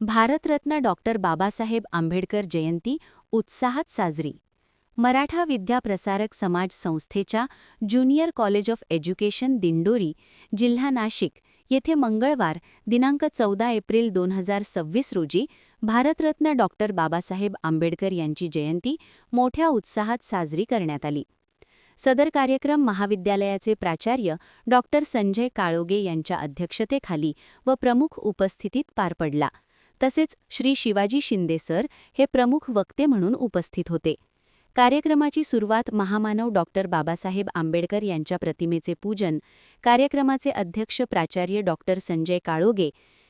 Bharat Ratna doctor Babasaheb Ambedkar जयंती उत्साहात साजरी. मराठा विद्या प्रसारक समाज संस्थेच्या junior college of education Dindori, जिल्हा नाशिक येथे मंगळवार दिनांक 14 एप्रिल 2026 रोजी भारतरत्न डॉक्टर बाबासाहेब आंबेडकर यांची जयंती मोठ्या उत्साहात साजरी करण्यात आली. सदर कार्यक्रम महाविद्यालयाचे प्राचार्य डॉक्टर संजय काळोगे यांच्या अध्यक्षतेखाली व प्रमुख उपस्थितीत पार पडला. तसेच श्री शिवाजी शिंदे सर हे प्रमुख वक्ते म्हणून उपस्थित होते. कार्यक्रमाची सुरुवात महामानव डॉक्टर बाबासाहेब आंबेडकर यांच्या प्रतिमेचे पूजन, कार्यक्रमाचे अध्यक्ष प्राचार्य डॉक्टर संजय काळोगे,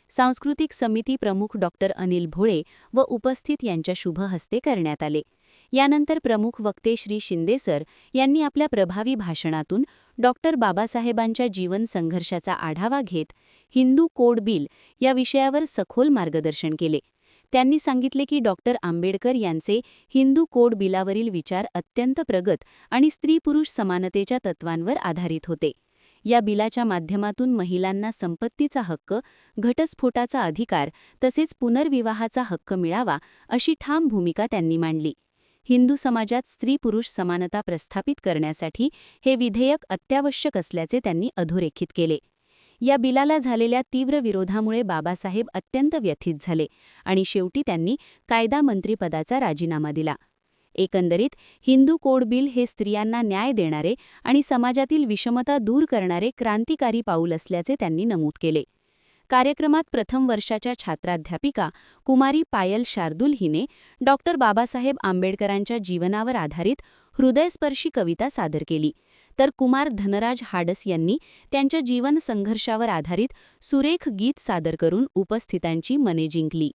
सांस्कृतिक समिती प्रमुख डॉक्टर अनिल भोळे व उपस्थित यांच्या शुभ हस्ते करण्यात आले. यानंतर प्रमुख वक्ते श्री शिंदे सर यांनी आपल्या प्रभावी भाषणातून डॉक्टर बाबासाहेबांच्या जीवन संघर्षाचा आढावा घेत हिंदू कोड बिल या विषयावर सखोल मार्गदर्शन केले. त्यांनी सांगितले की डॉक्टर आंबेडकर यांचे हिंदू कोड बिलावरील विचार अत्यंत प्रगत आणि स्त्री-पुरुष समानतेच्या तत्वांवर आधारित होते. या बिलाच्या माध्यमातून महिलांना संपत्तीचा हक्क, घटस्फोटाचा अधिकार तसेच पुनर्विवाहाचा हक्क मिळावा अशी ठाम भूमिका त्यांनी मांडली. हिंदू समाजात स्त्री-पुरुष समानता प्रस्थापित करण्यासाठी हे विधेयक अत्यावश्यक असल्याचे त्यांनी अधोरेखित केले. या बिलाला झालेल्या तीव्र विरोधामुळे बाबासाहेब अत्यंत व्यथित झाले आणि शेवटी त्यांनी कायदा मंत्रीपदाचा राजीनामा दिला. एकंदरीत हिंदू कोड बिल हे स्त्रियांना न्याय देणारे आणि समाजातील विषमता दूर करणारे क्रांतिकारी पाऊल असल्याचे त्यांनी नमूद केले. कार्यक्रमात प्रथम वर्षाच्या छात्राध्यापिका कुमारी पायल शार्दूल हिने डॉक्टर बाबासाहेब आंबेडकरांच्या जीवनावर आधारित हृदयस्पर्शी कविता सादर केली, तर कुमार धनराज हाडस यांनी त्यांच्या जीवन संघर्षावर आधारित सुरेख गीत सादर करून उपस्थितांची मने जिंकली.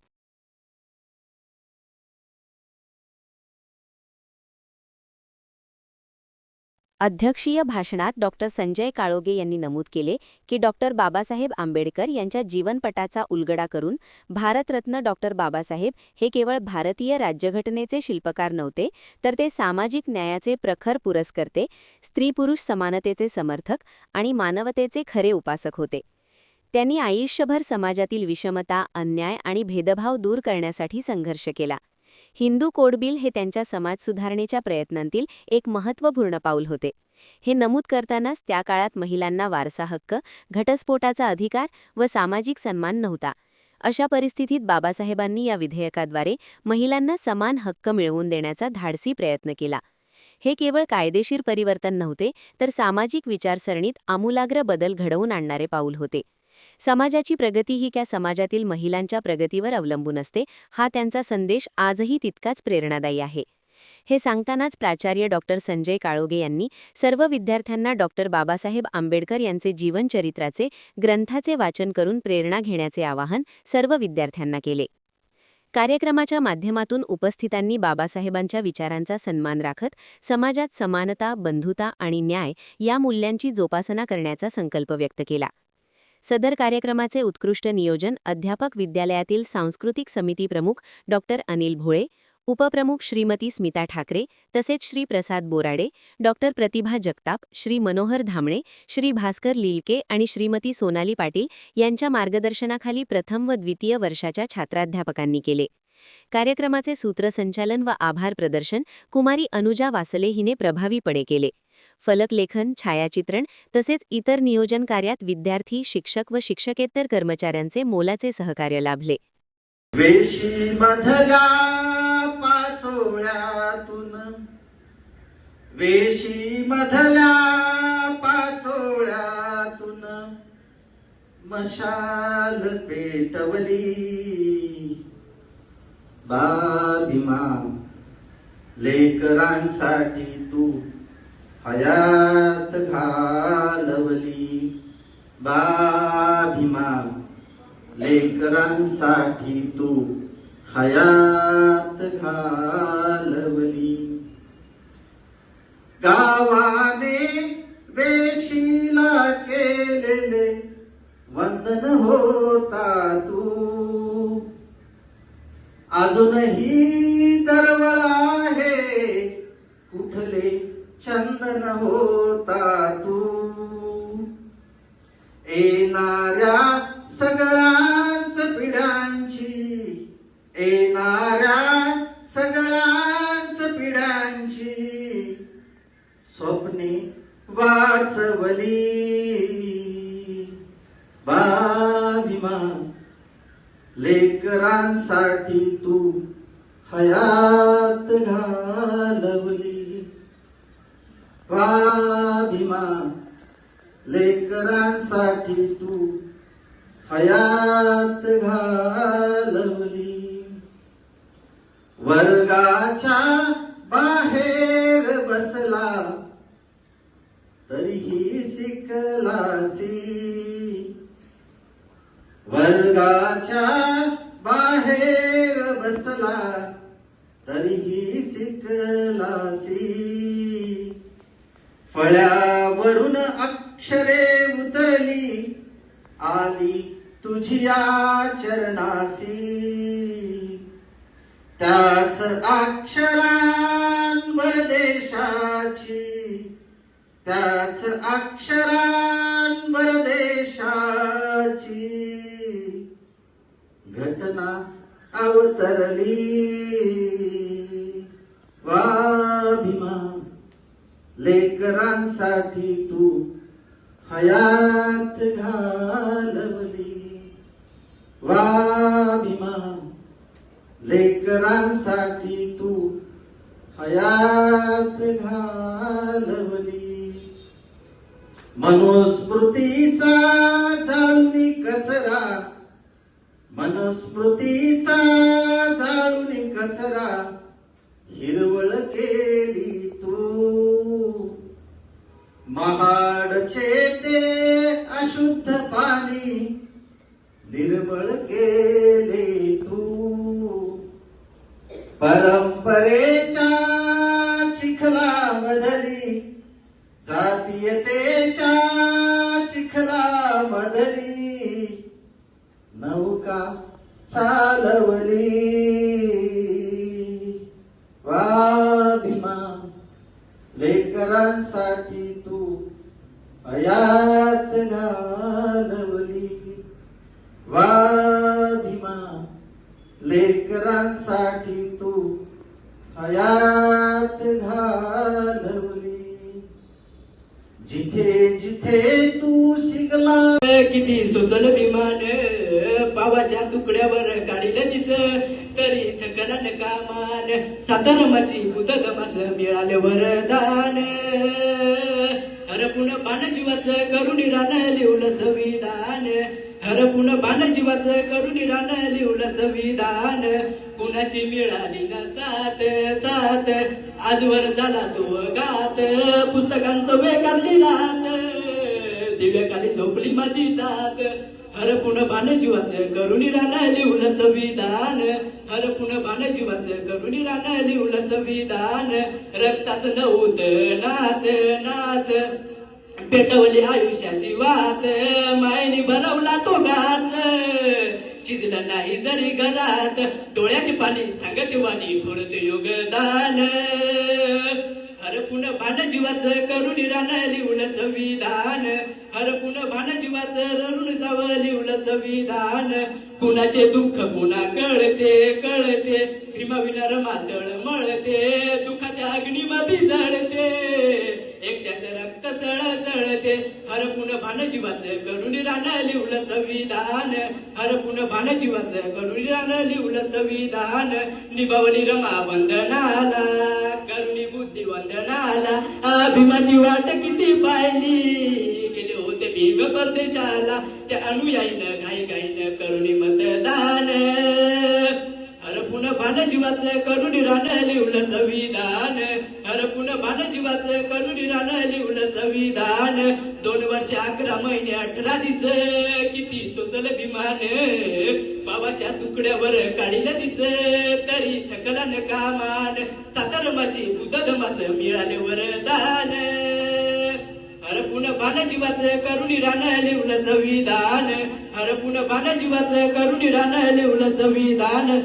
अध्यक्षीय भाषणात डॉक्टर संजय काळोगे यांनी नमूद केले की डॉक्टर बाबासाहेब आंबेडकर यांच्या जीवनपटाचा उलगडा करून भारतरत्न डॉक्टर बाबासाहेब हे केवळ भारतीय राज्यघटनेचे शिल्पकार नव्हते, तर ते सामाजिक न्यायाचे प्रखर पुरस्कर्ते, स्त्री-पुरुष समानतेचे समर्थक आणि मानवतेचे खरे उपासक होते. त्यांनी आयुष्यभर समाजातील विषमता, अन्याय आणि भेदभाव दूर करण्यासाठी संघर्ष केला. हिंदू कोड बिल हे त्यांच्या समाज सुधारणेच्या प्रयत्नांतील एक महत्त्वपूर्ण पाऊल होते. हे नमूद करतानाच त्या काळात महिलांना वारसा हक्क, घटस्फोटाचा अधिकार व सामाजिक सन्मान नव्हता. अशा परिस्थितीत बाबासाहेबांनी या विधेयकाद्वारे महिलांना समान हक्क मिळवून देण्याचा धाडसी प्रयत्न केला. हे केवळ कायदेशीर परिवर्तन नव्हते, तर सामाजिक विचारसरणीत आमूलाग्र बदल घडवून आणणारे पाऊल होते. समाजाची प्रगती ही त्या समाजातील महिलांच्या प्रगतीवर अवलंबून असते, हा त्यांचा संदेश आजही तितकाच प्रेरणादायी आहे. हे सांगतानाच प्राचार्य डॉक्टर संजय काळोगे यांनी सर्व विद्यार्थ्यांना डॉक्टर बाबासाहेब आंबेडकर यांचे जीवनचरित्राचे ग्रंथाचे वाचन करून प्रेरणा घेण्याचे आवाहन सर्व विद्यार्थ्यांना केले. कार्यक्रमाच्या माध्यमातून उपस्थितांनी बाबासाहेबांच्या विचारांचा सन्मान राखत समाजात समानता, बंधुता आणि न्याय या मूल्यांची जोपासना करण्याचा संकल्प व्यक्त केला. सदर कार्यक्रमाचे उत्कृष्ट नियोजन अध्यापक विद्यालयातील सांस्कृतिक समिती प्रमुख डॉक्टर अनिल भोळे, उपप्रमुख श्रीमती स्मिता ठाकरे तसेच श्री प्रसाद बोराडे, डॉक्टर प्रतिभा जगताप, श्री मनोहर धामणे, श्री भास्कर लिलके आणि श्रीमती सोनाली पाटील यांच्या मार्गदर्शनाखाली प्रथम व द्वितीय वर्षाच्या छात्राध्यापकांनी केले. कार्यक्रमाचे सूत्रसंचालन व आभार प्रदर्शन कुमारी अनुजा वासले हिने प्रभावीपणे केले. फलकलेखन, छायाचित्रण तसेच इतर नियोजन कार्यात विद्यार्थी, शिक्षक व शिक्षकेतर कर्मचाऱ्यांचे मोलाचे सहकार्य लाभले. वेशीमधल्या पाचोळ्यातून मशाल पेटवली, बाभीमा लेकरांसाठी तू हयात घालवली, बाभीमा लेकरांसाठी तू हयात घालवली. गावाने वेशीला केलेले वंदन होता तू, अजूनही दरवळ आहे कुठले चंदन होता तू. येणाऱ्या सगळ्याच पिढ्यांची लेकरांसाठी तू हयात घालवली. स्वाभिमान लेकरांसाठी तू हयात घालवली. वर्गाच्या बाहेर बसला तरीही शिकलासी. वर्गाच्या बाहेर बसला तरीही शिकलासी. फळ्यावरून अक्षरे उतरली आली तुझ्या चरणासी. त्याच अक्षरांवर देशाची, त्याच अक्षरांवर देशाची घटना अवतरली. स्वाभिमान लेकरांसाठी तू हयात घालवली. स्वाभिमान लेकरांसाठी तू हयात घालवली. मनुस्मृतीचा जाळून कचरा, मनुस्मृतीचा जाळून कचरा हिरवळ केली तू. महाडचे ते अशुद्ध पाणी निर्मळ केले तू. परंपरेच्या चिखलामधली, जातीयतेच्या चिखलामधली नौका चालवली. स्वाभिमान लेकरांसाठी तू हयात घालवली. स्वाभिमान लेकरांसाठी तू हयात घालवली. जिथे जिथे तू शिकला किती सोसल विमान पावाच्या तुकड्यावर काढील दिस तरी थकला न कामान. सातारमाची बुद्धधमाच मिळाले वरदान. हरपुन बाण जीवाचं करून रान लिवलं संविधान. हरपुन बाण जीवाचं करून रान लिवलं संविधान. कुणाची मिळाली न साथ साथ आजवर झाला तो गात. पुस्तकांचं वेगात लिहिलात दिव्याखाली झोपली माझी जात. हरपुन बाण जीवाचं करून रान लिवलं संविधान. हरपुन बाण जीवाचं करून रान लिवलं संविधान. रक्ताचं नव्हतं नात नात पेटवली आयुष्याची वात. मायनी बनवला तो घास शिजलं नाही जरी घरात. डोळ्याची पाणी सांगत वाणी थोडं योगदान. हरपुन बाण जीवाचं करून रान लिवलं संविधान. हरपुन बाण जीवाचं रडून जावं लिवलं संविधान. कुणाचे दुःख पुन्हा कळते कळते. भीमाविना रमातळ मळते. दुःखाच्या अग्नीमध्ये जळते. एकट्याचं रक्त सळसळते. हरपुन बाण जीवाचं करून रान लिवलं संविधान. हरपुन बाण जीवाचं करून रान लिवलं संविधान. निभावली रमा वंदनाला करुणी बुद्धी वंदनाला. भीमाची वाट किती पाहिली गेले होते भीम परदेशाला. त्या अनुयायीनं घाई घाईनं करुणी मतदान. हरपुन बाण जीवाचं करून रान लिवलं संविधान. हरपुन बाण जीवाचं करून रान लिवलं संविधान. 2 वर्ष 11 महिने 18 दिस किती सोसल विमान. पावाच्या तुकड्यावर काढील दिस तरी थकला न कामान. सातारमाची बुद्धधमाचं मिळाले वरदान. हरपुन बाण जीवाचं करून रान लिवलं संविधान. हरपुन बाण जीवाचं करून रान लिवलं संविधान.